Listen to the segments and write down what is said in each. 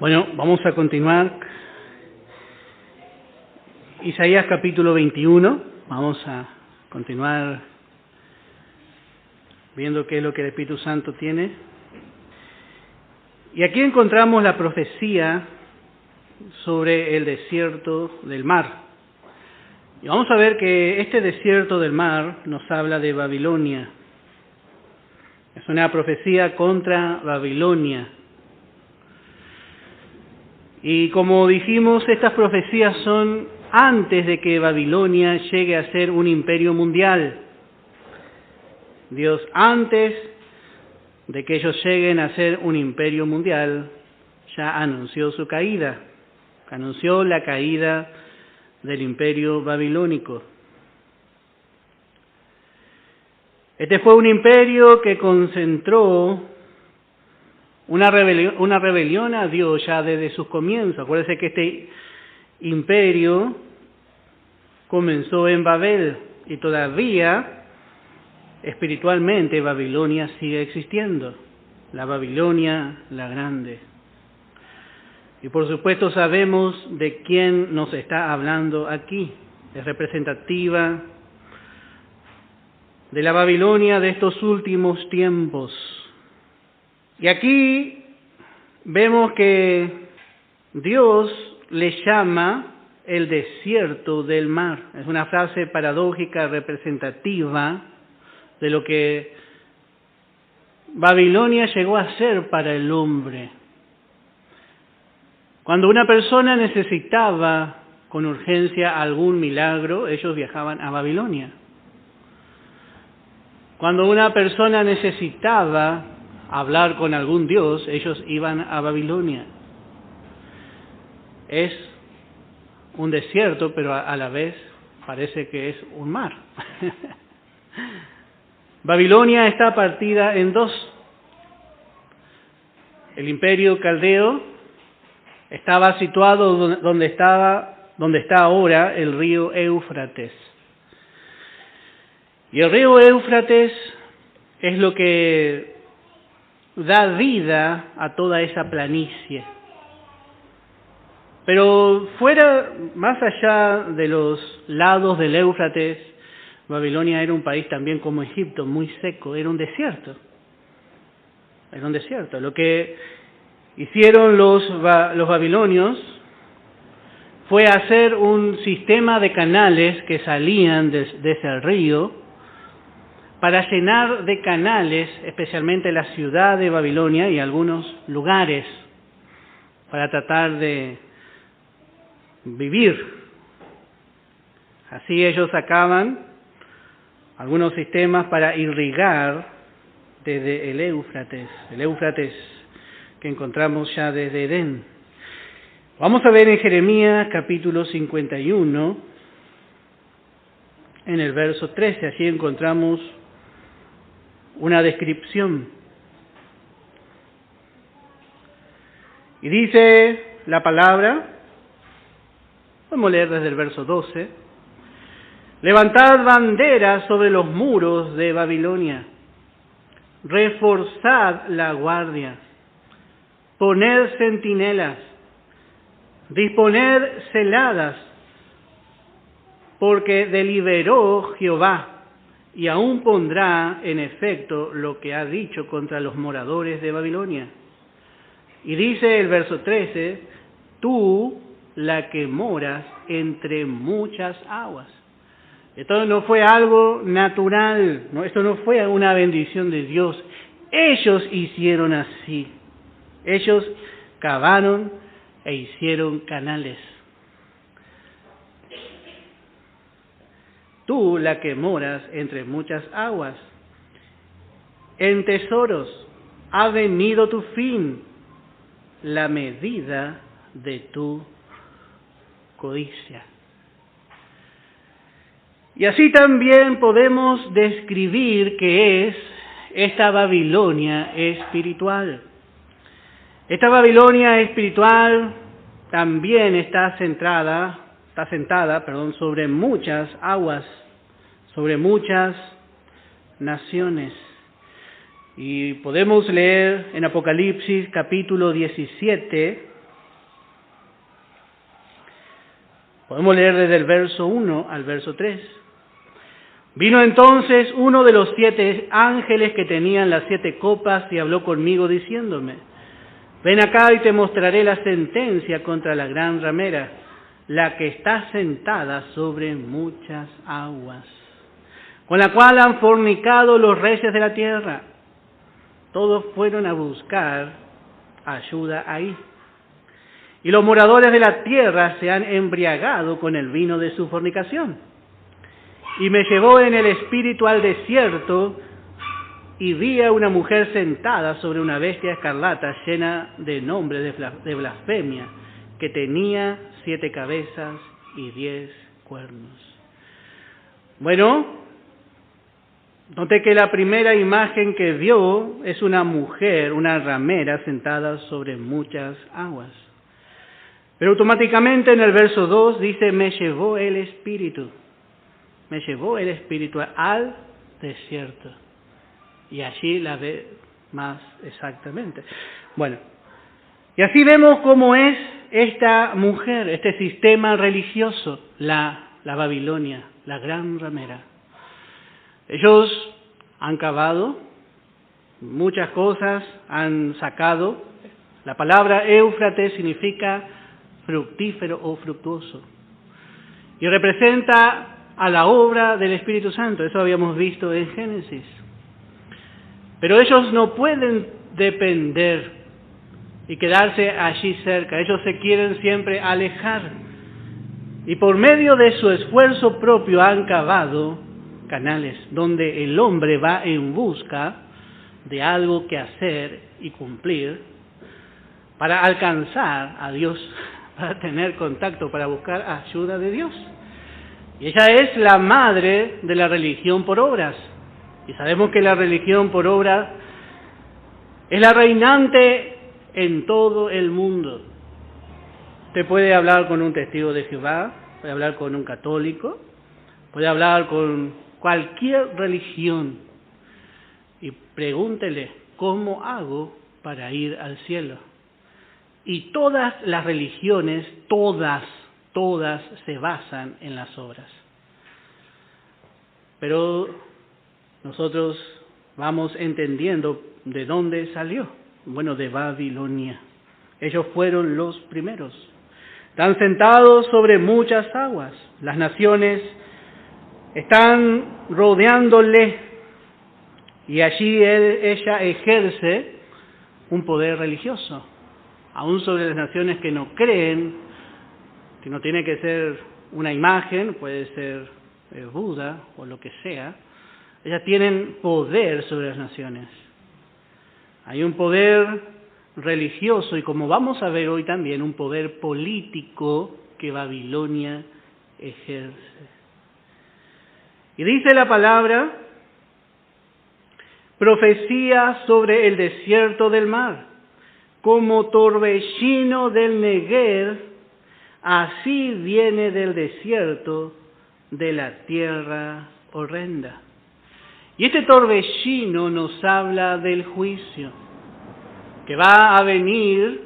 Bueno, vamos a continuar. Isaías capítulo 21. Vamos a continuar viendo qué es lo que el Espíritu Santo tiene. Y aquí encontramos la profecía sobre el desierto del mar. Y vamos a ver que este desierto del mar nos habla de Babilonia. Es una profecía contra Babilonia. Y como dijimos, estas profecías son antes de que Babilonia llegue a ser un imperio mundial. Dios, antes de que ellos lleguen a ser un imperio mundial, ya anunció su caída. Anunció la caída del imperio babilónico. Este fue un imperio que concentró una rebelión a Dios ya desde sus comienzos. Acuérdense que este imperio comenzó en Babel y todavía espiritualmente Babilonia sigue existiendo. La Babilonia la grande. Y por supuesto sabemos de quién nos está hablando aquí. Es representativa de la Babilonia de estos últimos tiempos. Y aquí vemos que Dios le llama el desierto del mar. Es una frase paradójica representativa de lo que Babilonia llegó a ser para el hombre. Cuando una persona necesitaba con urgencia algún milagro, ellos viajaban a Babilonia. Cuando una persona necesitaba hablar con algún dios, ellos iban a Babilonia. Es un desierto, pero a la vez parece que es un mar. Babilonia está partida en dos. El imperio caldeo estaba situado donde está ahora el río Éufrates. Y el río Éufrates es lo que da vida a toda esa planicie. Pero más allá de los lados del Éufrates, Babilonia era un país también como Egipto, muy seco, era un desierto. Era un desierto. Lo que hicieron los babilonios fue hacer un sistema de canales que salían desde el río para llenar de canales, especialmente la ciudad de Babilonia y algunos lugares, para tratar de vivir. Así ellos sacaban algunos sistemas para irrigar desde el Éufrates que encontramos ya desde Edén. Vamos a ver en Jeremías capítulo 51, en el verso 13, allí encontramos una descripción. Y dice la palabra, podemos leer desde el verso 12, levantad banderas sobre los muros de Babilonia, reforzad la guardia, poned centinelas, disponed celadas, porque deliberó Jehová, y aún pondrá en efecto lo que ha dicho contra los moradores de Babilonia. Y dice el verso 13, tú, la que moras entre muchas aguas. Esto no fue algo natural, ¿no? Esto no fue una bendición de Dios. Ellos hicieron así. Ellos cavaron e hicieron canales. Tú, la que moras entre muchas aguas, en tesoros ha venido tu fin, la medida de tu codicia. Y así también podemos describir qué es esta Babilonia espiritual. Esta Babilonia espiritual también está sentada sobre muchas aguas, sobre muchas naciones. Y podemos leer en Apocalipsis capítulo 17, Podemos leer desde el verso 1 al verso 3. Vino entonces uno de los 7 ángeles que tenían las 7 copas y habló conmigo diciéndome: ven acá y te mostraré la sentencia contra la gran ramera, la que está sentada sobre muchas aguas, con la cual han fornicado los reyes de la tierra. Todos fueron a buscar ayuda ahí. Y los moradores de la tierra se han embriagado con el vino de su fornicación. Y me llevó en el espíritu al desierto, y vi a una mujer sentada sobre una bestia escarlata llena de nombres de blasfemia, que tenía 7 cabezas y 10 cuernos. Bueno, noté que la primera imagen que vio es una mujer, una ramera sentada sobre muchas aguas. Pero automáticamente en el verso 2 dice: me llevó el espíritu al desierto. Y allí la ve más exactamente. Bueno, y así vemos cómo es esta mujer, este sistema religioso, la Babilonia, la gran ramera. Ellos han cavado, muchas cosas han sacado. La palabra Éufrates significa fructífero o fructuoso. Y representa a la obra del Espíritu Santo. Eso habíamos visto en Génesis. Pero ellos no pueden depender y quedarse allí cerca. Ellos se quieren siempre alejar. Y por medio de su esfuerzo propio han cavado canales donde el hombre va en busca de algo que hacer y cumplir para alcanzar a Dios, para tener contacto, para buscar ayuda de Dios. Y ella es la madre de la religión por obras. Y sabemos que la religión por obras es la reinante en todo el mundo. Usted puede hablar con un testigo de Jehová, puede hablar con un católico, puede hablar con cualquier religión y pregúntele: ¿cómo hago para ir al cielo? Y todas las religiones, todas se basan en las obras. Pero nosotros vamos entendiendo de dónde salió. Bueno, de Babilonia. Ellos fueron los primeros. Están sentados sobre muchas aguas. Las naciones están rodeándole y allí ella ejerce un poder religioso, aún sobre las naciones que no creen, que no tiene que ser una imagen, puede ser Buda o lo que sea. Ellas tienen poder sobre las naciones. Hay un poder religioso y, como vamos a ver hoy también, un poder político que Babilonia ejerce. Y dice la palabra: profecía sobre el desierto del mar, como torbellino del Negev, así viene del desierto de la tierra horrenda. Y este torbellino nos habla del juicio que va a venir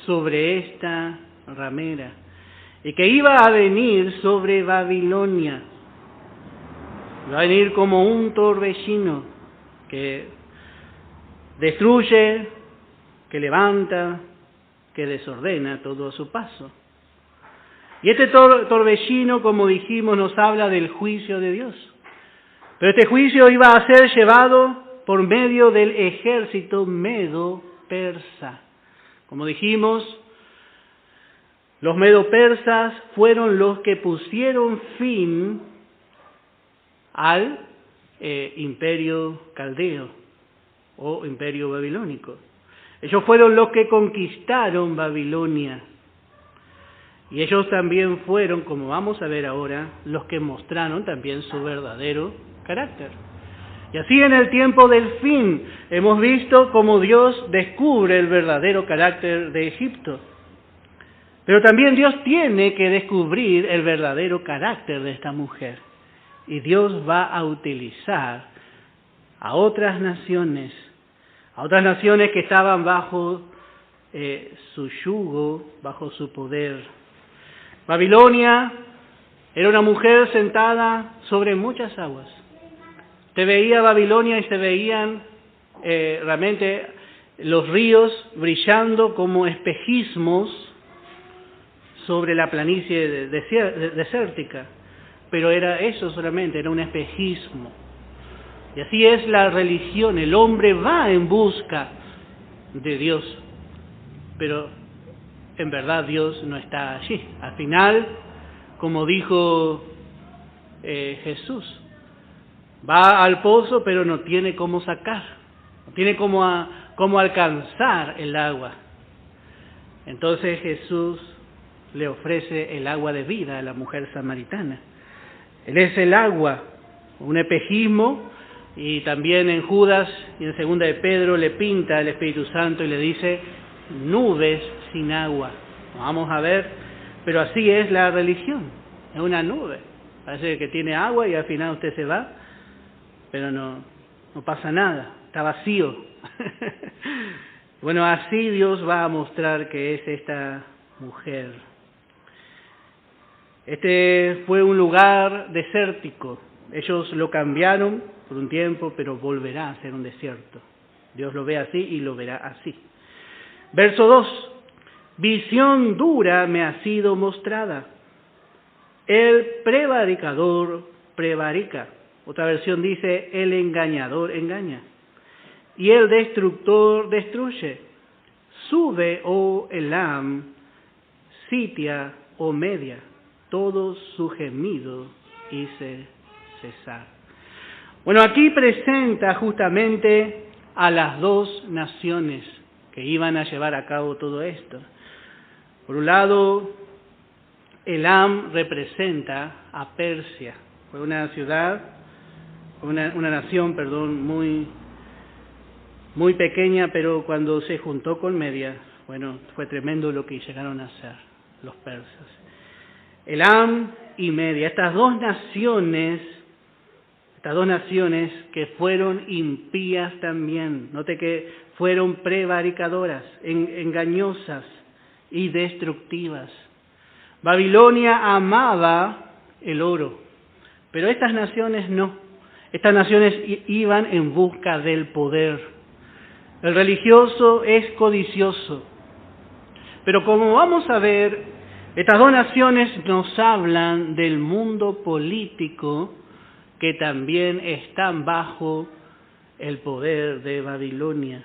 sobre esta ramera y que iba a venir sobre Babilonia. Va a venir como un torbellino que destruye, que levanta, que desordena todo a su paso. Y este torbellino, como dijimos, nos habla del juicio de Dios. Pero este juicio iba a ser llevado por medio del ejército medo-persa. Como dijimos, los medo-persas fueron los que pusieron fin al imperio caldeo o imperio babilónico. Ellos fueron los que conquistaron Babilonia. Y ellos también fueron, como vamos a ver ahora, los que mostraron también su verdadero carácter. Y así en el tiempo del fin hemos visto cómo Dios descubre el verdadero carácter de Egipto. Pero también Dios tiene que descubrir el verdadero carácter de esta mujer. Y Dios va a utilizar a otras naciones que estaban bajo su yugo, bajo su poder. Babilonia era una mujer sentada sobre muchas aguas. Te veía Babilonia y se veían realmente los ríos brillando como espejismos sobre la planicie desértica. Pero era eso solamente, era un espejismo. Y así es la religión. El hombre va en busca de Dios, pero en verdad Dios no está allí. Al final, como dijo Jesús, va al pozo pero no tiene cómo sacar, no tiene cómo alcanzar el agua. Entonces Jesús le ofrece el agua de vida a la mujer samaritana. Él es el agua, un espejismo, y también en Judas y en Segunda de Pedro le pinta el Espíritu Santo y le dice nubes sin agua. Vamos a ver, pero así es la religión, es una nube. Parece que tiene agua y al final usted se va, pero no pasa nada, está vacío. Bueno, así Dios va a mostrar que es esta mujer. Este fue un lugar desértico. Ellos lo cambiaron por un tiempo, pero volverá a ser un desierto. Dios lo ve así y lo verá así. Verso 2. Visión dura me ha sido mostrada. El prevaricador prevarica. Otra versión dice, el engañador engaña. Y el destructor destruye. Sube, oh Elam, sitia, oh Media. Todo su gemido hice cesar. Bueno, aquí presenta justamente a las dos naciones que iban a llevar a cabo todo esto. Por un lado, Elam representa a Persia. Fue una ciudad, una nación, muy pequeña, pero cuando se juntó con Media, bueno, fue tremendo lo que llegaron a hacer los persas. Elam y Media, estas dos naciones que fueron impías también. Note que fueron prevaricadoras, engañosas y destructivas. Babilonia amaba el oro, pero estas naciones no. Estas naciones iban en busca del poder. El religioso es codicioso. Pero como vamos a ver, estas dos naciones nos hablan del mundo político que también están bajo el poder de Babilonia.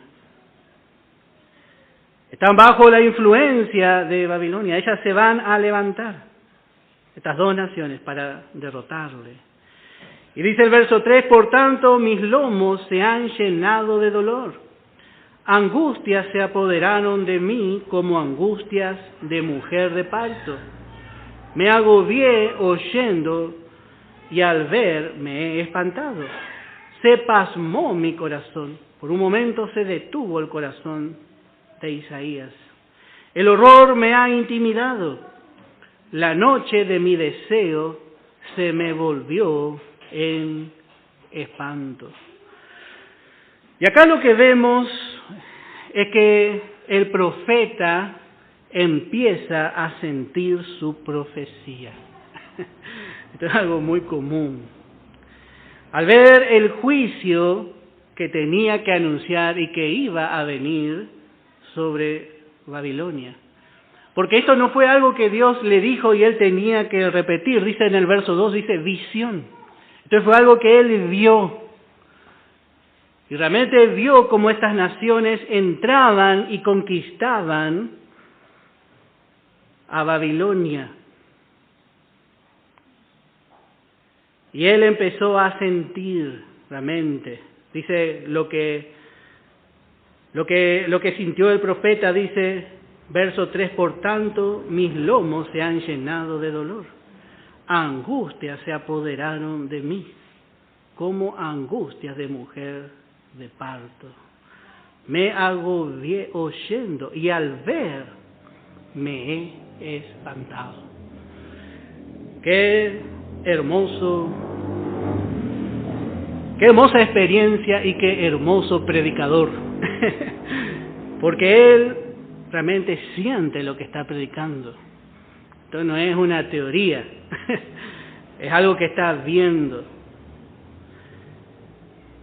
Están bajo la influencia de Babilonia. Ellas se van a levantar, estas dos naciones, para derrotarle. Y dice el verso 3, por tanto mis lomos se han llenado de dolor. Angustias se apoderaron de mí como angustias de mujer de parto. Me agobié oyendo y al ver me he espantado. Se pasmó mi corazón. Por un momento se detuvo el corazón de Isaías. El horror me ha intimidado. La noche de mi deseo se me volvió en espanto. Y acá lo que vemos es que el profeta empieza a sentir su profecía. Esto es algo muy común. Al ver el juicio que tenía que anunciar y que iba a venir sobre Babilonia. Porque esto no fue algo que Dios le dijo y él tenía que repetir. Dice en el verso 2, dice visión. Esto fue algo que él vio. Y realmente vio cómo estas naciones entraban y conquistaban a Babilonia. Y él empezó a sentir realmente. Dice lo que sintió el profeta, dice, verso 3, por tanto, mis lomos se han llenado de dolor. Angustias se apoderaron de mí, como angustias de mujer de parto. Me agobié oyendo y al ver me he espantado. Qué hermosa experiencia y qué hermoso predicador. Porque él realmente siente lo que está predicando. Esto no es una teoría, es algo que estás viendo.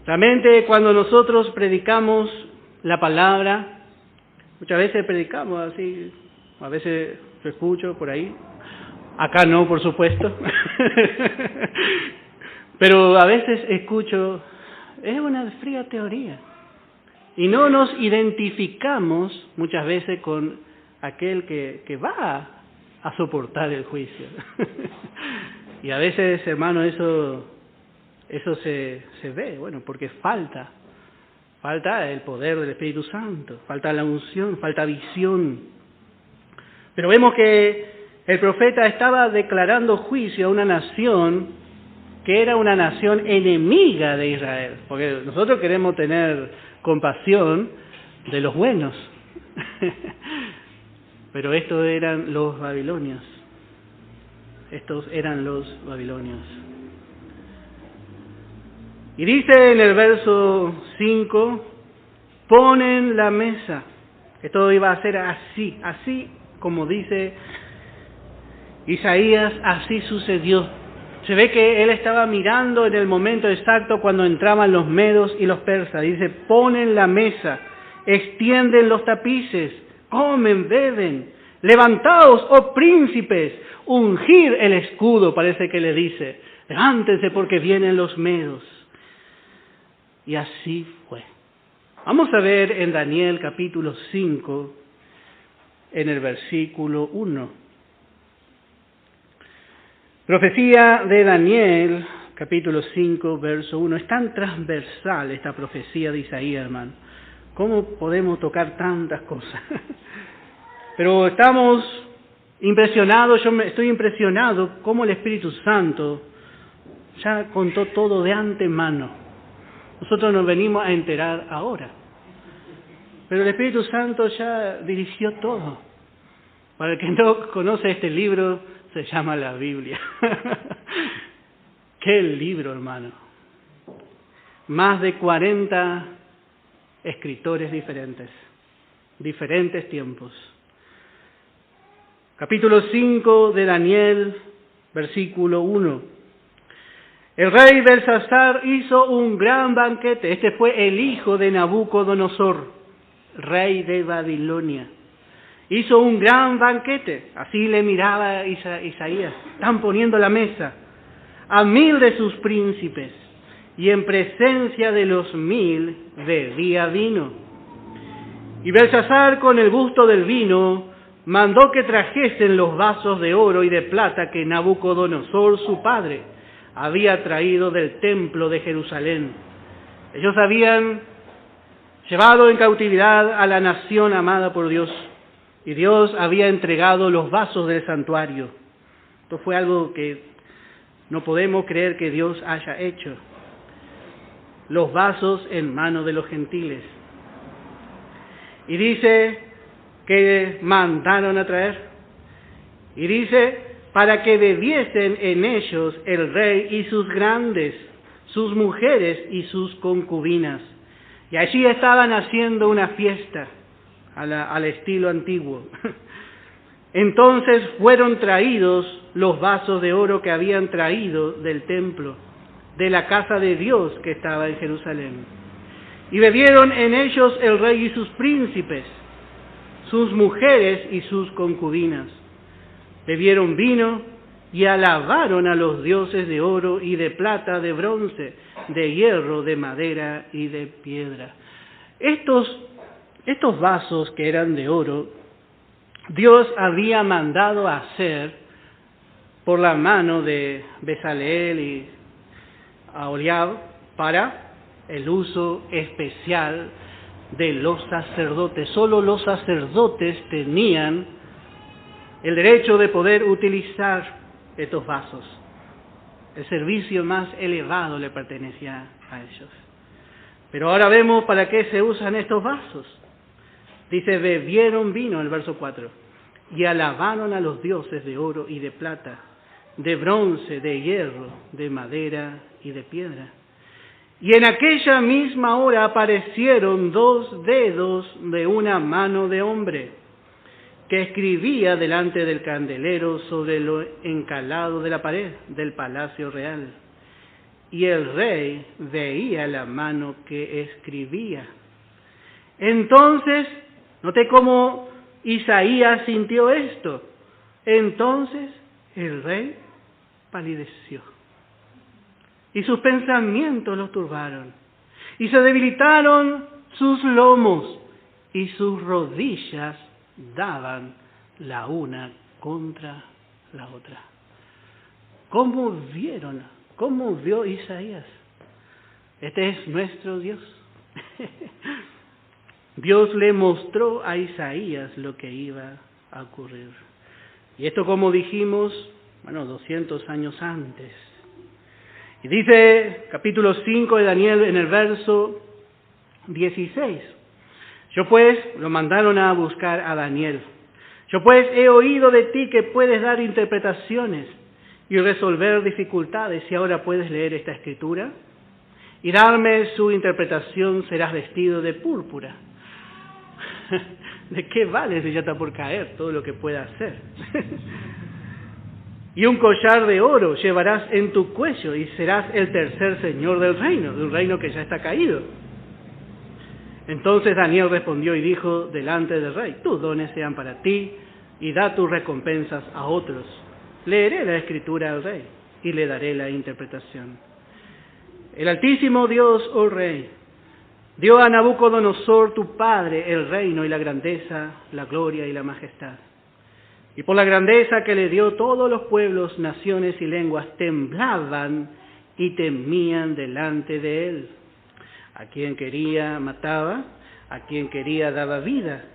Realmente cuando nosotros predicamos la palabra, muchas veces predicamos así, a veces lo escucho por ahí, acá no, por supuesto, pero a veces escucho, es una fría teoría. Y no nos identificamos muchas veces con aquel que va a soportar el juicio. Y a veces, hermano, eso se ve, bueno, porque falta el poder del Espíritu Santo, falta la unción, falta visión. Pero vemos que el profeta estaba declarando juicio a una nación que era una nación enemiga de Israel, porque nosotros queremos tener compasión de los buenos. Pero estos eran los babilonios. Estos eran los babilonios. Y dice en el verso 5, ponen la mesa. Que todo iba a ser así como dice Isaías, así sucedió. Se ve que él estaba mirando en el momento exacto cuando entraban los medos y los persas. Dice, ponen la mesa, extienden los tapices, comen, beben, levantaos, oh príncipes, ungir el escudo, parece que le dice, levántense porque vienen los medos. Y así fue. Vamos a ver en Daniel capítulo 5, en el versículo 1. Profecía de Daniel, capítulo 5, verso 1. Es tan transversal esta profecía de Isaías, hermano. ¿Cómo podemos tocar tantas cosas? Pero estamos impresionados, estoy impresionado cómo el Espíritu Santo ya contó todo de antemano. Nosotros nos venimos a enterar ahora. Pero el Espíritu Santo ya dirigió todo. Para el que no conoce este libro, se llama la Biblia. ¡Qué libro, hermano! Más de 40 escritores diferentes tiempos. Capítulo 5 de Daniel, versículo 1. El rey Belsasar hizo un gran banquete. Este fue el hijo de Nabucodonosor, rey de Babilonia. Hizo un gran banquete, así le miraba Isaías. Están poniendo la mesa a 1000 de sus príncipes, y en presencia de los 1000 bebía vino. Y Belsasar, con el gusto del vino, mandó que trajesen los vasos de oro y de plata que Nabucodonosor, su padre, había traído del templo de Jerusalén. Ellos habían llevado en cautividad a la nación amada por Dios, y Dios había entregado los vasos del santuario. Esto fue algo que no podemos creer que Dios haya hecho. Los vasos en manos de los gentiles. Y dice que mandaron a traer. Y dice, para que bebiesen en ellos el rey y sus grandes, sus mujeres y sus concubinas. Y allí estaban haciendo una fiesta al estilo antiguo. Entonces fueron traídos los vasos de oro que habían traído del templo, de la casa de Dios que estaba en Jerusalén. Y bebieron en ellos el rey y sus príncipes, sus mujeres y sus concubinas. Bebieron vino y alabaron a los dioses de oro y de plata, de bronce, de hierro, de madera y de piedra. Estos vasos que eran de oro, Dios había mandado a hacer por la mano de Bezaleel y Aholiab para el uso especial de los sacerdotes. Solo los sacerdotes tenían el derecho de poder utilizar estos vasos. El servicio más elevado le pertenecía a ellos. Pero ahora vemos para qué se usan estos vasos. Dice, bebieron vino, en el verso 4, y alabaron a los dioses de oro y de plata, de bronce, de hierro, de madera y de piedra. Y en aquella misma hora aparecieron 2 dedos de una mano de hombre, que escribía delante del candelero sobre lo encalado de la pared del palacio real. Y el rey veía la mano que escribía. Entonces, noté cómo Isaías sintió esto. Entonces el rey palideció y sus pensamientos lo turbaron y se debilitaron sus lomos y sus rodillas daban la una contra la otra. ¿Cómo vieron? ¿Cómo vio Isaías? Este es nuestro Dios. Dios le mostró a Isaías lo que iba a ocurrir. Y esto, como dijimos, 200 años antes. Y dice capítulo 5 de Daniel en el verso 16. Yo pues, lo mandaron a buscar a Daniel. Yo pues he oído de ti que puedes dar interpretaciones y resolver dificultades, y ahora puedes leer esta escritura y darme su interpretación. Serás vestido de púrpura. ¿De qué vale si ya está por caer todo lo que pueda hacer? Y un collar de oro llevarás en tu cuello y serás el tercer señor del reino, de un reino que ya está caído. Entonces Daniel respondió y dijo delante del rey: tus dones sean para ti y da tus recompensas a otros. Leeré la escritura al rey y le daré la interpretación. El Altísimo Dios, oh rey, dio a Nabucodonosor tu padre el reino y la grandeza, la gloria y la majestad. Y por la grandeza que le dio, todos los pueblos, naciones y lenguas temblaban y temían delante de él. A quien quería mataba, a quien quería daba vida,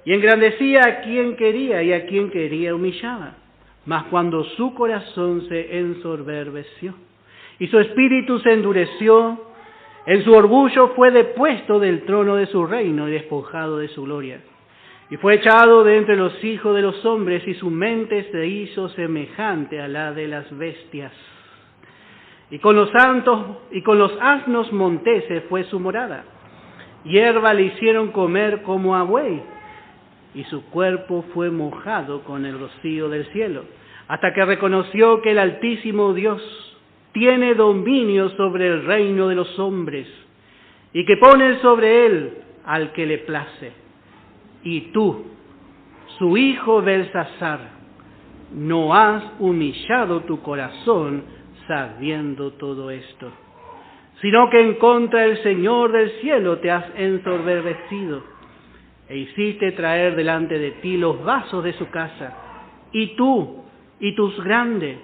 y engrandecía a quien quería y a quien quería humillaba. Mas cuando su corazón se ensoberbeció y su espíritu se endureció, en su orgullo fue depuesto del trono de su reino y despojado de su gloria. Y fue echado de entre los hijos de los hombres, y su mente se hizo semejante a la de las bestias. Y con los santos y con los asnos monteses fue su morada. Hierba le hicieron comer como a buey, y su cuerpo fue mojado con el rocío del cielo, hasta que reconoció que el Altísimo Dios tiene dominio sobre el reino de los hombres, y que pone sobre él al que le place. Y tú, su hijo Belsasar, no has humillado tu corazón sabiendo todo esto, sino que en contra del Señor del cielo te has ensoberbecido, e hiciste traer delante de ti los vasos de su casa, y tú y tus grandes,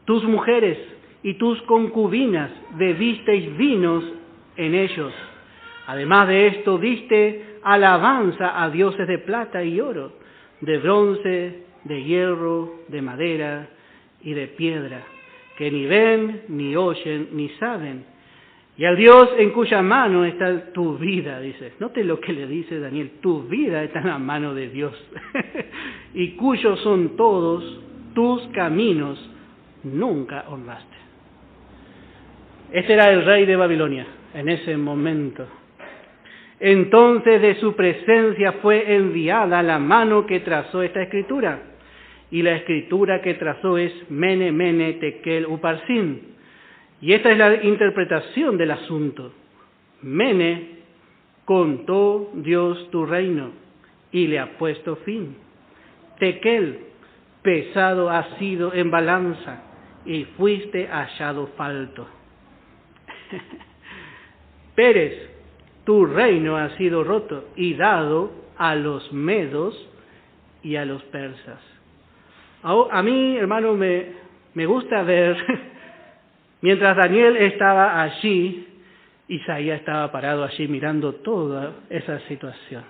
tus mujeres y tus concubinas bebisteis vinos en ellos. Además de esto, diste alabanza a dioses de plata y oro, de bronce, de hierro, de madera y de piedra, que ni ven, ni oyen, ni saben. Y al Dios en cuya mano está tu vida, dice. Note lo que le dice Daniel: tu vida está en la mano de Dios, y cuyos son todos tus caminos, nunca honraste. Este era el rey de Babilonia en ese momento. Entonces de su presencia fue enviada la mano que trazó esta escritura. Y la escritura que trazó es Mene, Mene, Tekel, Uparsin. Y esta es la interpretación del asunto. Mene, contó Dios tu reino y le ha puesto fin. Tekel, pesado has sido en balanza y fuiste hallado falto. Pérez, tu reino ha sido roto y dado a los medos y a los persas. A mí, hermano, me gusta ver, mientras Daniel estaba allí, Isaías estaba parado allí mirando toda esa situación.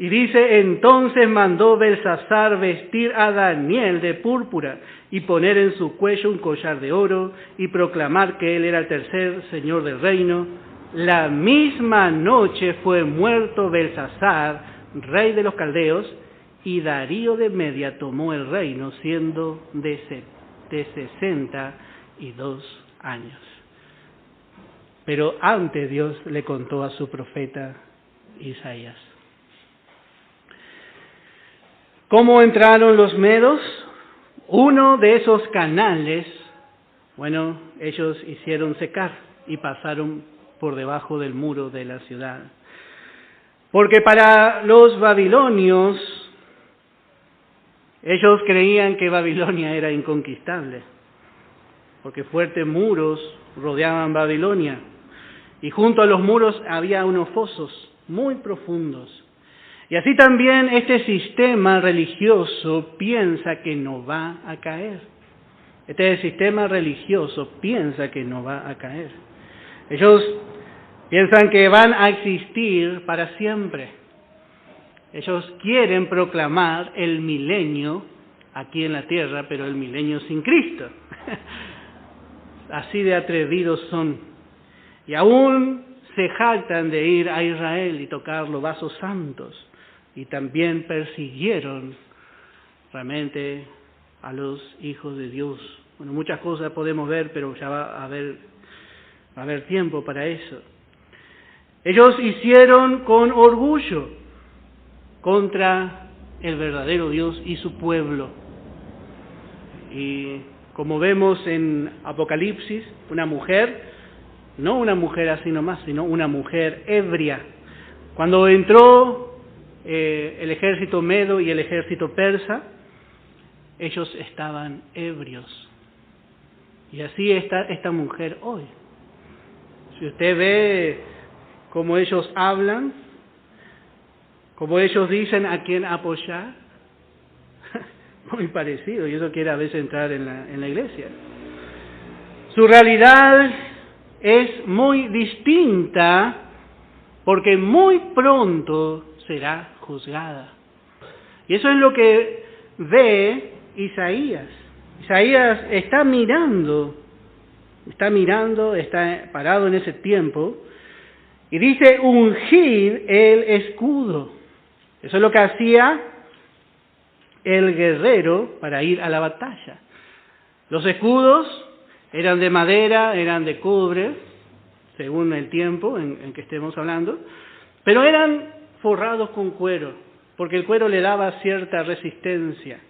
Y dice: entonces mandó Belsasar vestir a Daniel de púrpura y poner en su cuello un collar de oro y proclamar que él era el tercer señor del reino. La misma noche fue muerto Belsasar, rey de los caldeos, y Darío de Media tomó el reino siendo de 62 años. pero antes Dios le contó a su profeta Isaías. ¿Cómo entraron los medos? Uno de esos canales, ellos hicieron secar y pasaron por debajo del muro de la ciudad. Porque para los babilonios, ellos creían que Babilonia era inconquistable, porque fuertes muros rodeaban Babilonia, y junto a los muros había unos fosos muy profundos. Y así también este sistema religioso piensa que no va a caer. Este sistema religioso piensa que no va a caer. Ellos piensan que van a existir para siempre. Ellos quieren proclamar el milenio aquí en la tierra, pero el milenio sin Cristo. Así de atrevidos son. Y aún se jactan de ir a Israel y tocar los vasos santos. Y también persiguieron realmente a los hijos de Dios. Muchas cosas podemos ver, pero ya va a haber tiempo para eso. Ellos hicieron con orgullo contra el verdadero Dios y su pueblo. Y como vemos en Apocalipsis, una mujer, no una mujer así nomás, sino una mujer ebria. Cuando entró el ejército medo y el ejército persa, ellos estaban ebrios. Y así está esta mujer hoy. Si usted ve cómo ellos hablan, cómo ellos dicen a quién apoyar, muy parecido, y eso quiere a veces entrar en la iglesia. Su realidad es muy distinta, porque muy pronto será juzgada. Y eso es lo que ve Isaías. Isaías está mirando, está parado en ese tiempo, y dice: ungid el escudo. Eso es lo que hacía el guerrero para ir a la batalla. Los escudos eran de madera, eran de cobre, según el tiempo en que estemos hablando, pero eran forrados con cuero, porque el cuero le daba cierta resistencia.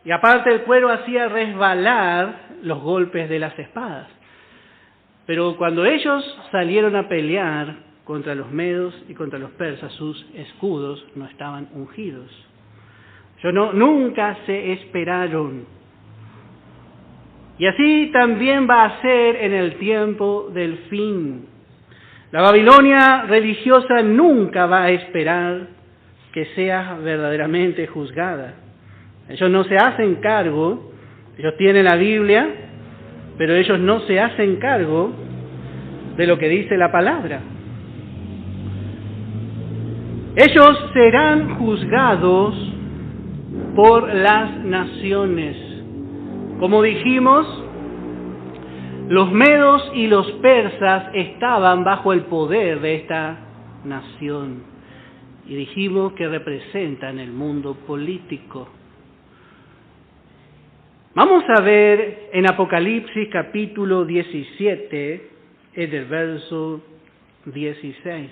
Y aparte el cuero hacía resbalar los golpes de las espadas. Pero cuando ellos salieron a pelear contra los medos y contra los persas, sus escudos no estaban ungidos. Nunca se esperaron. Y así también va a ser en el tiempo del fin. La Babilonia religiosa nunca va a esperar que sea verdaderamente juzgada. Ellos no se hacen cargo, ellos tienen la Biblia, pero ellos no se hacen cargo de lo que dice la palabra. Ellos serán juzgados por las naciones. Como dijimos, los medos y los persas estaban bajo el poder de esta nación. Y dijimos que representan el mundo político. Vamos a ver en Apocalipsis capítulo 17, en el verso 16.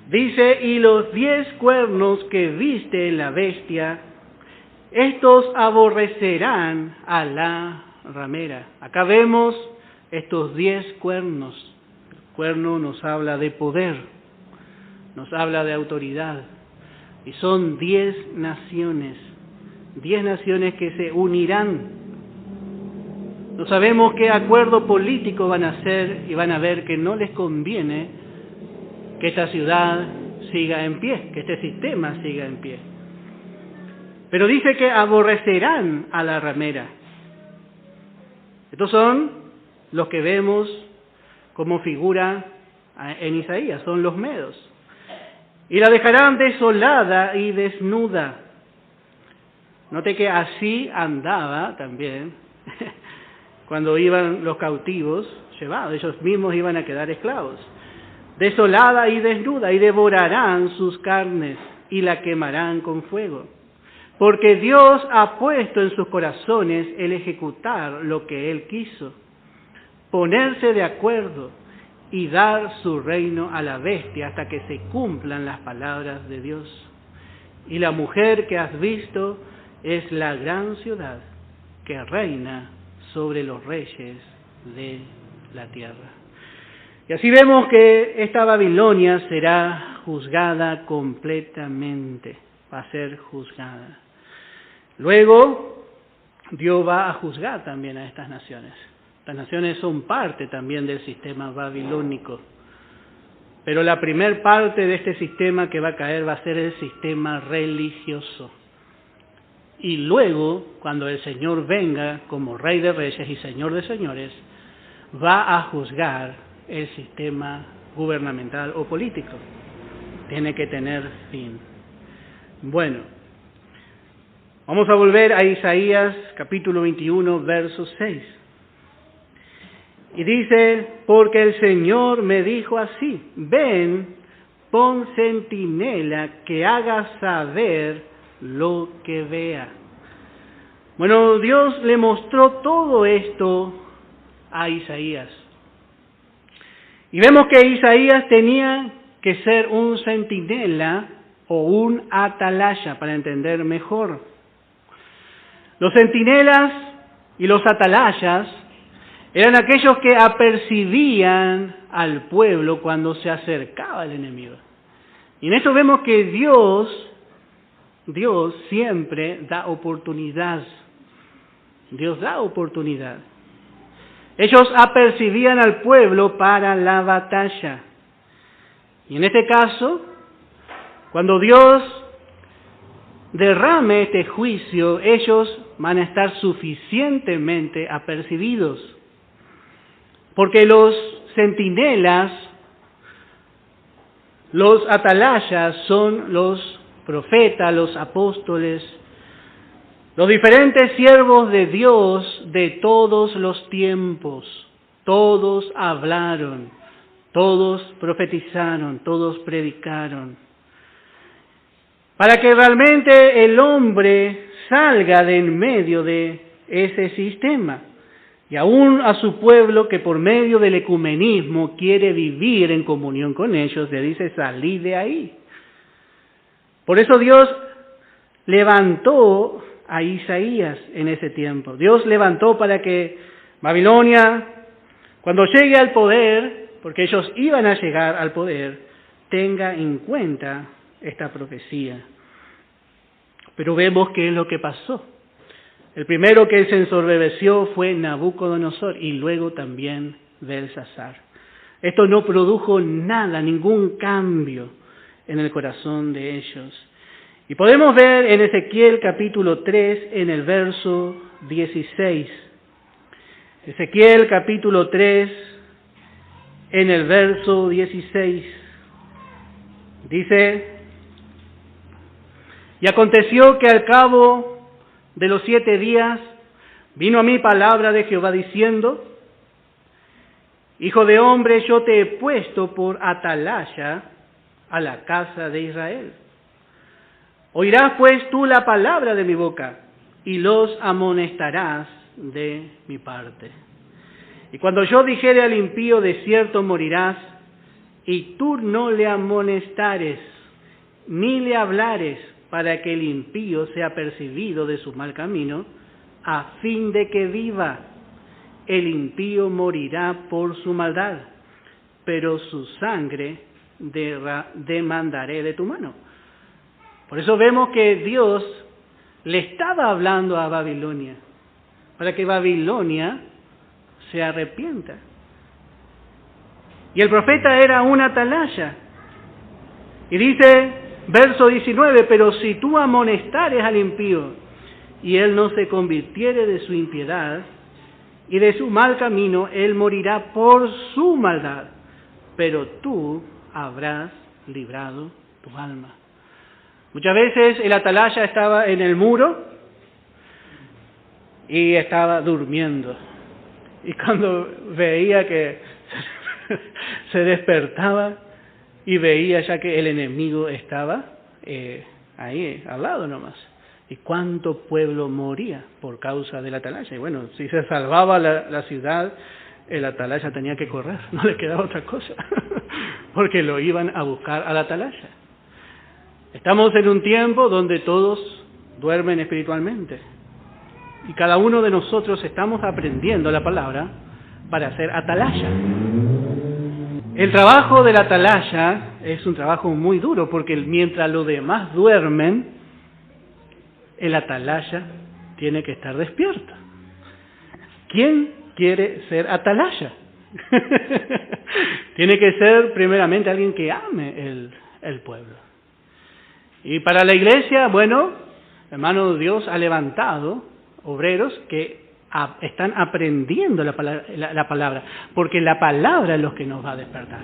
Dice: y los 10 cuernos que viste en la bestia, estos aborrecerán a la ramera. Acá vemos estos 10 cuernos. El cuerno nos habla de poder, nos habla de autoridad. Y son 10 naciones que se unirán. No sabemos qué acuerdo político van a hacer y van a ver que no les conviene que esta ciudad siga en pie, que este sistema siga en pie. Pero dice que aborrecerán a la ramera. Estos son los que vemos como figura en Isaías, son los medos. Y la dejarán desolada y desnuda. Note que así andaba también cuando iban los cautivos llevados, ellos mismos iban a quedar esclavos. Desolada y desnuda, y devorarán sus carnes y la quemarán con fuego. porque Dios ha puesto en sus corazones el ejecutar lo que Él quiso, ponerse de acuerdo y dar su reino a la bestia hasta que se cumplan las palabras de Dios. Y la mujer que has visto es la gran ciudad que reina sobre los reyes de la tierra. Y así vemos que esta Babilonia será juzgada completamente, va a ser juzgada. Luego, Dios va a juzgar también a estas naciones. Las naciones son parte también del sistema babilónico. Pero la primer parte de este sistema que va a caer va a ser el sistema religioso. Y luego, cuando el Señor venga como Rey de Reyes y Señor de Señores, va a juzgar el sistema gubernamental o político. Tiene que tener fin. Bueno, vamos a volver a Isaías capítulo 21, verso 6. Y dice, porque el Señor me dijo así, ven, pon centinela que haga saber lo que vea. Bueno, Dios le mostró todo esto a Isaías. Y vemos que Isaías tenía que ser un centinela o un atalaya, para entender mejor. Los centinelas y los atalayas eran aquellos que apercibían al pueblo cuando se acercaba el enemigo. Y en eso vemos que Dios siempre da oportunidad. Dios da oportunidad. Ellos apercibían al pueblo para la batalla. Y en este caso, cuando Dios derrame este juicio, ellos van a estar suficientemente apercibidos. Porque los centinelas, los atalayas son los profetas, los apóstoles, los diferentes siervos de Dios de todos los tiempos. Todos hablaron, todos profetizaron, todos predicaron. Para que realmente el hombre salga de en medio de ese sistema. Y aún a su pueblo que por medio del ecumenismo quiere vivir en comunión con ellos, le dice, salí de ahí. Por eso Dios levantó a Isaías en ese tiempo. Dios levantó para que Babilonia, cuando llegue al poder, porque ellos iban a llegar al poder, tenga en cuenta esta profecía. Pero vemos qué es lo que pasó. El primero que se ensoberbeció fue Nabucodonosor y luego también Belsasar. Esto no produjo nada, ningún cambio en el corazón de ellos. Y podemos ver en Ezequiel capítulo 3 en el verso 16. Ezequiel capítulo 3 en el verso 16. Dice, y aconteció que al cabo de los 7 días vino a mí palabra de Jehová diciendo, Hijo de hombre, yo te he puesto por atalaya a la casa de Israel. Oirás pues tú la palabra de mi boca y los amonestarás de mi parte. Y cuando yo dijere al impío, de cierto morirás, y tú no le amonestares, ni le hablares, para que el impío sea percibido de su mal camino, a fin de que viva. El impío morirá por su maldad, pero su sangre demandaré de tu mano. Por eso vemos que Dios le estaba hablando a Babilonia, para que Babilonia se arrepienta. Y el profeta era un atalaya. Y dice, verso 19, pero si tú amonestares al impío, y él no se convirtiere de su impiedad, y de su mal camino, él morirá por su maldad, pero tú habrás librado tu alma. Muchas veces el atalaya estaba en el muro y estaba durmiendo. Y cuando veía que se despertaba y veía ya que el enemigo estaba ahí al lado nomás. ¿Y cuánto pueblo moría por causa del atalaya? Y bueno, si se salvaba la ciudad, el atalaya tenía que correr, no le quedaba otra cosa, porque lo iban a buscar al atalaya. Estamos en un tiempo donde todos duermen espiritualmente. Y cada uno de nosotros estamos aprendiendo la palabra para ser atalaya. El trabajo del atalaya es un trabajo muy duro, porque mientras los demás duermen, el atalaya tiene que estar despierto. ¿Quién quiere ser atalaya? Tiene que ser primeramente alguien que ame el pueblo. Y para la iglesia, bueno, hermano, Dios ha levantado obreros que están aprendiendo la palabra, porque la palabra es lo que nos va a despertar.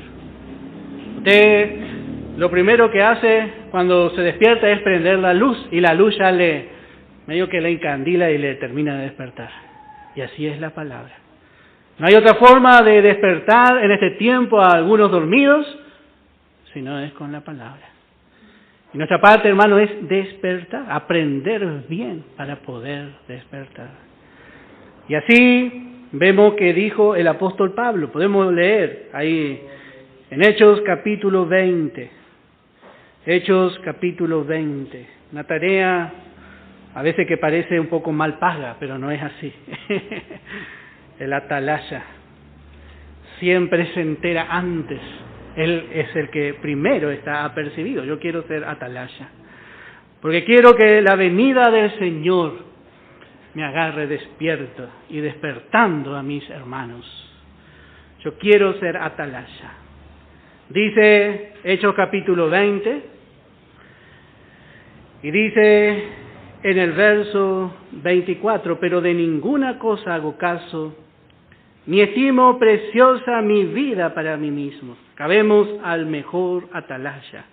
Usted lo primero que hace cuando se despierta es prender la luz, y la luz ya medio que le encandila y le termina de despertar. Y así es la palabra. No hay otra forma de despertar en este tiempo a algunos dormidos, sino es con la palabra. Y nuestra parte, hermano, es despertar, aprender bien para poder despertar. Y así vemos que dijo el apóstol Pablo. Podemos leer ahí en Hechos capítulo 20. Hechos capítulo 20. Una tarea a veces que parece un poco mal paga, pero no es así. El atalaya siempre se entera antes. Él es el que primero está apercibido. Yo quiero ser atalaya, porque quiero que la venida del Señor me agarre despierto y despertando a mis hermanos. Yo quiero ser atalaya. Dice Hechos capítulo 20, y dice en el verso 24, pero de ninguna cosa hago caso, ni estimo preciosa mi vida para mí mismo. Cabemos al mejor atalaya.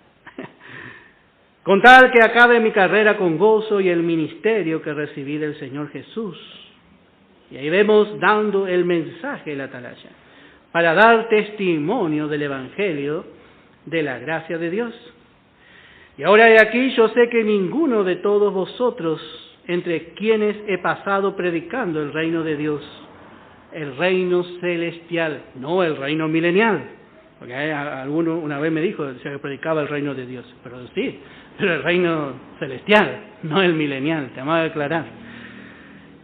Con tal que acabe mi carrera con gozo y el ministerio que recibí del Señor Jesús. Y ahí vemos dando el mensaje del atalaya, para dar testimonio del Evangelio de la gracia de Dios. Y ahora de aquí yo sé que ninguno de todos vosotros, entre quienes he pasado predicando el reino de Dios, el reino celestial, no el reino milenial, porque alguno una vez me dijo que predicaba el reino de Dios, pero sí, pero el reino celestial, no el milenial, te amaba aclarar.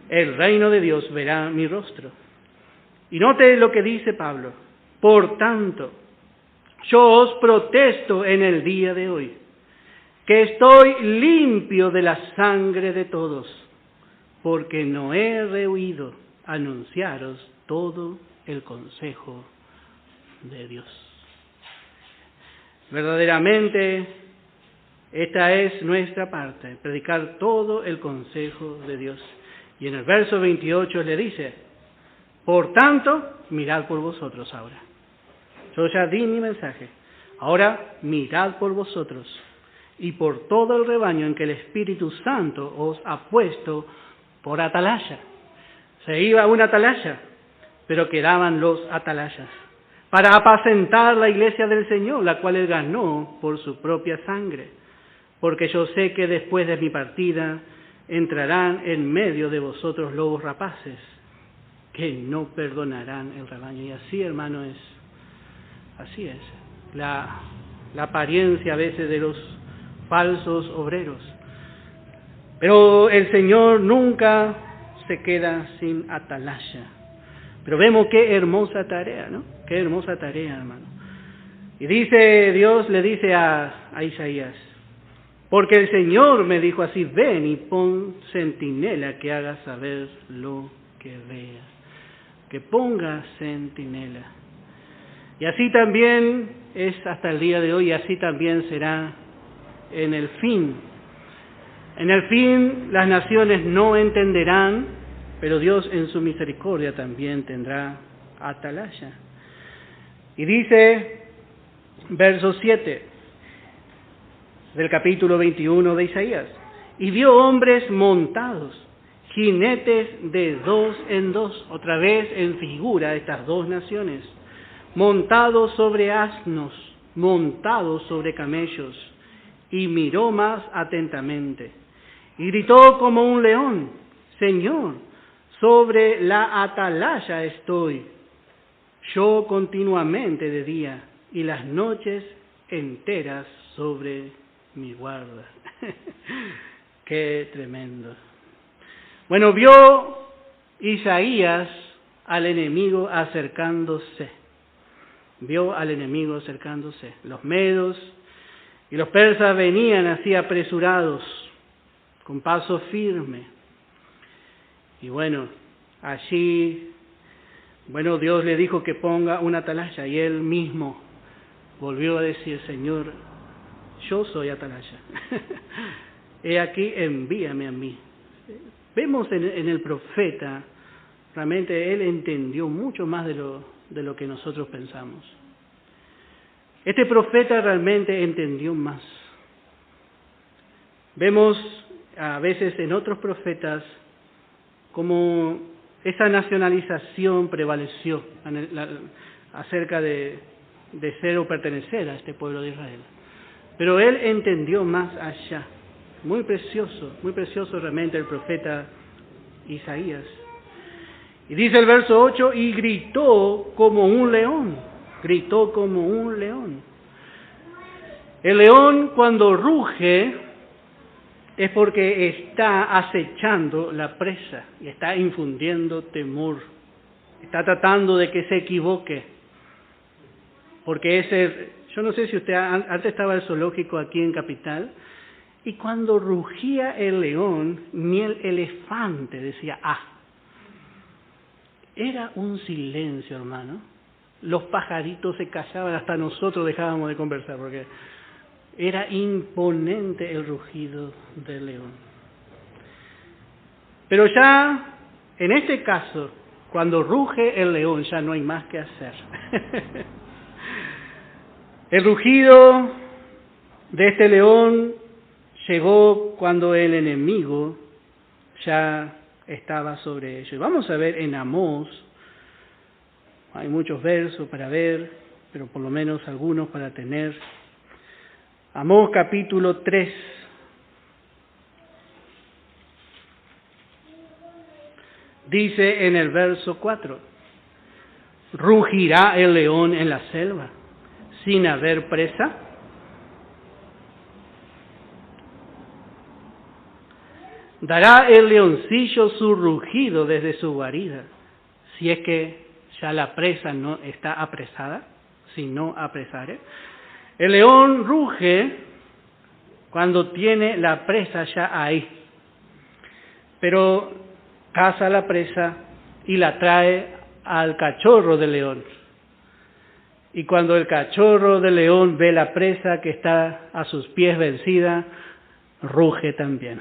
El reino de Dios verá mi rostro. Y note lo que dice Pablo: por tanto, yo os protesto en el día de hoy, que estoy limpio de la sangre de todos, porque no he rehuido anunciaros todo el consejo de Dios. Verdaderamente, esta es nuestra parte, predicar todo el consejo de Dios. Y en el verso 28 le dice: por tanto, mirad por vosotros ahora. Yo ya di mi mensaje. Ahora mirad por vosotros y por todo el rebaño en que el Espíritu Santo os ha puesto por atalaya. Se iba una atalaya, pero quedaban los atalayas para apacentar la iglesia del Señor, la cual Él ganó por su propia sangre. Porque yo sé que después de mi partida entrarán en medio de vosotros lobos rapaces, que no perdonarán el rebaño. Y así, hermano, así es. La apariencia a veces de los falsos obreros. Pero el Señor nunca se queda sin atalaya. Pero vemos qué hermosa tarea, ¿no? Qué hermosa tarea, hermano. Y Dios le dice a Isaías: porque el Señor me dijo así, ven y pon centinela que haga saber lo que vea. Que ponga centinela. Y así también es hasta el día de hoy, y así también será en el fin. En el fin las naciones no entenderán, pero Dios en su misericordia también tendrá atalaya. Y dice, verso 7 del capítulo 21 de Isaías: y vio hombres montados, jinetes de 2 en 2, otra vez en figura de estas dos naciones, montados sobre asnos, montados sobre camellos, y miró más atentamente, Y gritó como un león: Señor, sobre la atalaya estoy, yo continuamente de día, y las noches enteras sobre mi guarda. Qué tremendo. Bueno, vio Isaías al enemigo acercándose. Vio al enemigo acercándose. Los medos y los persas venían así apresurados, con paso firme. Y bueno, allí, Dios le dijo que ponga una atalaya, y él mismo volvió a decir: Señor, yo soy atalaya. He aquí, envíame a mí. Vemos en el profeta, realmente él entendió mucho más de lo que nosotros pensamos. Este profeta realmente entendió más. Vemos a veces en otros profetas como esa nacionalización prevaleció acerca de ser o pertenecer a este pueblo de Israel. Pero él entendió más allá. Muy precioso realmente el profeta Isaías. Y dice el verso 8: y gritó como un león. Gritó como un león. El león, cuando ruge, es porque está acechando la presa y está infundiendo temor. Está tratando de que se equivoque. Porque yo no sé si usted, antes estaba el zoológico aquí en Capital, y cuando rugía el león, ni el elefante decía ¡ah! Era un silencio, hermano. Los pajaritos se callaban, hasta nosotros dejábamos de conversar, porque era imponente el rugido del león. Pero ya, en este caso, cuando ruge el león, ya no hay más que hacer. El rugido de este león llegó cuando el enemigo ya estaba sobre ellos. Vamos a ver en Amós, hay muchos versos para ver, pero por lo menos algunos para tener. Amós capítulo 3. Dice en el verso 4: ¿rugirá el león en la selva sin haber presa? ¿Dará el leoncillo su rugido desde su guarida, si es que ya la presa no está apresada, si no apresare? El león ruge cuando tiene la presa ya ahí, pero caza la presa y la trae al cachorro del león. Y cuando el cachorro del león ve la presa que está a sus pies vencida, ruge también.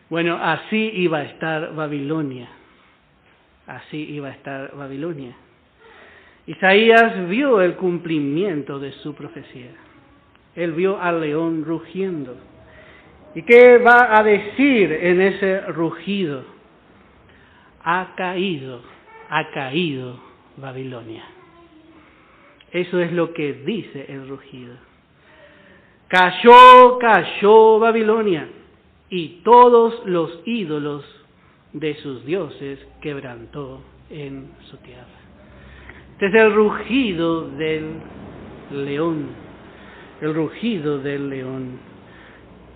Bueno, así iba a estar Babilonia. Así iba a estar Babilonia. Isaías vio el cumplimiento de su profecía. Él vio al león rugiendo. ¿Y qué va a decir en ese rugido? Ha caído Babilonia. Eso es lo que dice el rugido. Cayó Babilonia, y todos los ídolos de sus dioses quebrantó en su tierra. Este es el rugido del león. El rugido del león.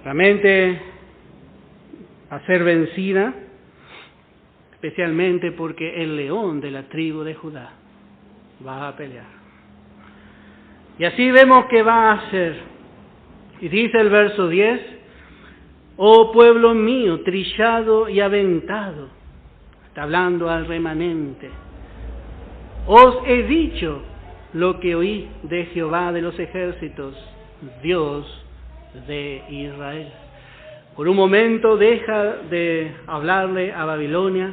Realmente a ser vencida, especialmente porque el león de la tribu de Judá va a pelear. Y así vemos que va a hacer. Y dice el verso 10: oh pueblo mío, trillado y aventado. Está hablando al remanente. Os he dicho lo que oí de Jehová de los ejércitos, Dios de Israel. Por un momento deja de hablarle a Babilonia,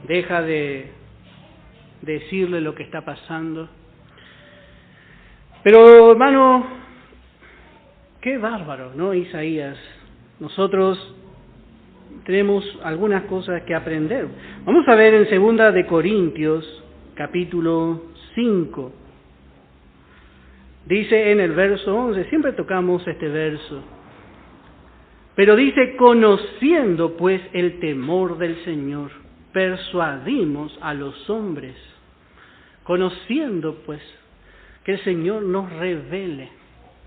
deja de decirle lo que está pasando. Pero hermano, qué bárbaro, ¿no? Isaías. Nosotros tenemos algunas cosas que aprender. Vamos a ver en 2 de Corintios, capítulo 5. Dice en el verso 11, siempre tocamos este verso: Pero dice, conociendo pues el temor del Señor, persuadimos a los hombres. Conociendo pues que el Señor nos revele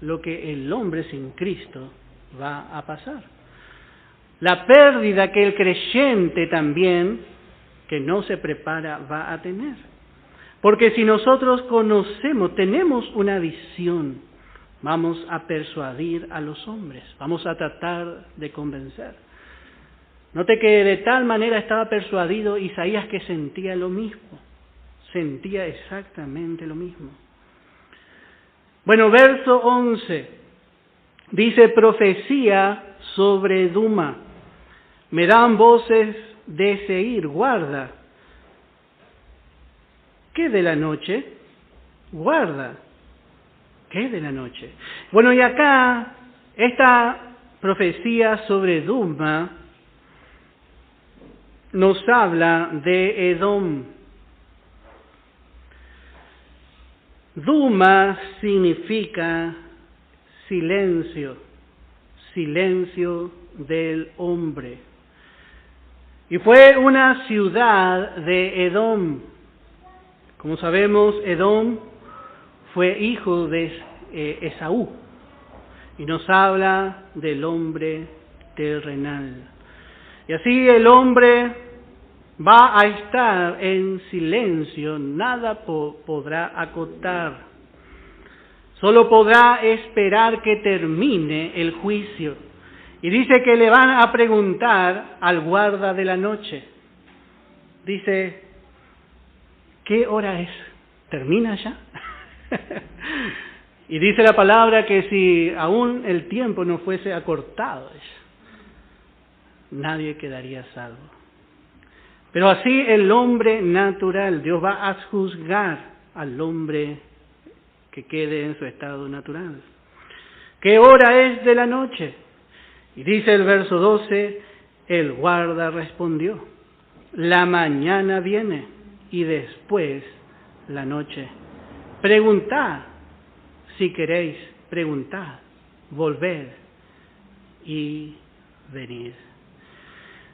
lo que el hombre sin Cristo va a pasar. La pérdida que el creyente también, que no se prepara, va a tener. Porque si nosotros conocemos, tenemos una visión, vamos a persuadir a los hombres, vamos a tratar de convencer. Note que de tal manera estaba persuadido Isaías que sentía lo mismo, sentía exactamente lo mismo. Bueno, verso 11, dice profecía sobre Duma, me dan voces de Seir, guarda. ¿Qué de la noche? Guarda. ¿Qué de la noche? Bueno, y acá, esta profecía sobre Duma nos habla de Edom. Duma significa silencio, silencio del hombre. Y fue una ciudad de Edom. Como sabemos, Edom fue hijo de Esaú y nos habla del hombre terrenal. Y así el hombre va a estar en silencio, nada podrá acotar. Solo podrá esperar que termine el juicio. Y dice que le van a preguntar al guarda de la noche. Dice, ¿qué hora es? ¿Termina ya? Y dice la palabra que si aún el tiempo no fuese acortado, nadie quedaría salvo. Pero así el hombre natural, Dios va a juzgar al hombre que quede en su estado natural. ¿Qué hora es de la noche? Y dice el verso 12, el guarda respondió, la mañana viene y después la noche. Preguntad, si queréis, preguntad, volved y venid.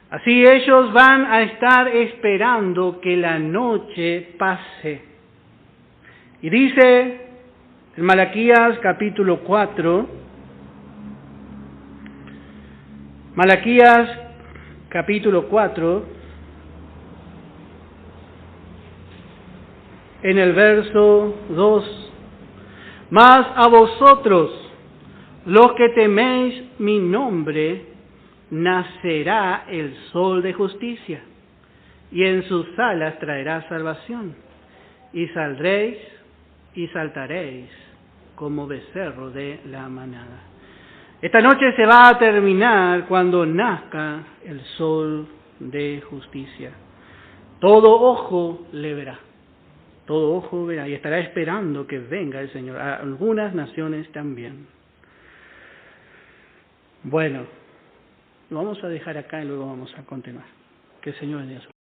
Así ellos van a estar esperando que la noche pase. Y dice en Malaquías capítulo 4, Malaquías capítulo 4, en el verso 2, mas a vosotros, los que teméis mi nombre, nacerá el sol de justicia, y en sus alas traerá salvación, y saldréis y saltaréis como becerro de la manada. Esta noche se va a terminar cuando nazca el sol de justicia. Todo ojo le verá. Todo ojo verá y estará esperando que venga el Señor. A algunas naciones también. Bueno, lo vamos a dejar acá y luego vamos a continuar. Que el Señor bendiga.